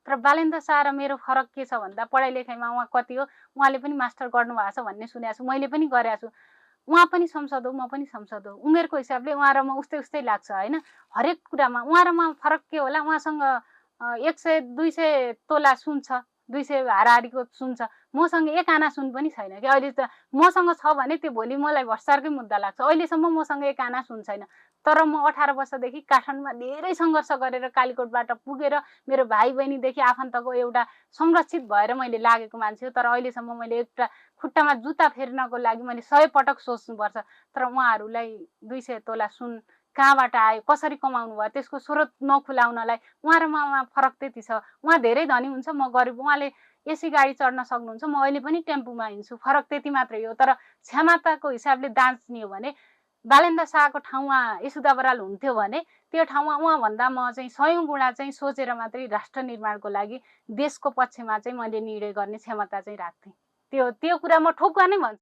तर बालेन्द्र शाह र मेरो फरक के छ भन्दा पढाइ लेखाइमा उहाँ कति हो, उहाँले पनि मास्टर गर्नुभएको छ भन्ने सुनेको छु, मैले पनि गरेको छु। उहाँ पनि संसद हो, म पनि संसद हो। उमेरको हिसाबले उहाँ र म उस्तै लाग्छ होइन। हरेक कुरामा उहाँ र म फरक के होला, उहाँसँग 100-200 तोला सुन छ, 200 हाराहारीको सुन छ, मसँग 1 आना सुन पनि छैन कि। अहिले त मसँग छ भने त्यो भोलि मलाई भ्रष्टाचारकै मुद्दा लाग्छ। अहिलेसम्म मसँग 1 आना सुन छैन। तर म 18 वर्षदेखि काठमाडौँमा धेरै सङ्घर्ष गरेर कालीकोटबाट पुगेर मेरो भाइ बहिनीदेखि आफन्तको एउटा संरक्षित भएर मैले लागेको मान्छे हो। तर अहिलेसम्म मैले एउटा खुट्टामा जुत्ता फेर्नको लागि मैले 100 पटक सोच्नुपर्छ। तर उहाँहरूलाई 200 तोला सुन कहाँबाट आयो, कसरी कमाउनु भयो, त्यसको स्रोत नखुलाउनलाई उहाँ र ममा फरक त्यति छ। उहाँ धेरै धनी हुन्छ, म गरिब। उहाँले एसी गाडी चढ्न सक्नुहुन्छ, म अहिले पनि टेम्पूमा हिँड्छु। फरक त्यति मात्रै हो। तर क्षमताको हिसाबले जाँच्ने हो भने बालेन्द्र शाहको ठाउँमा यशोदा बराल हुन्थ्यो भने त्यो ठाउँमा उहाँभन्दा म चाहिँ 100औं गुणा चाहिँ सोचेर मात्रै राष्ट्र निर्माणको लागि देशको पक्षमा चाहिँ मैले निर्णय गर्ने क्षमता चाहिँ राख्थेँ। त्यो कुरा म ठोकुवा नै भन्छु।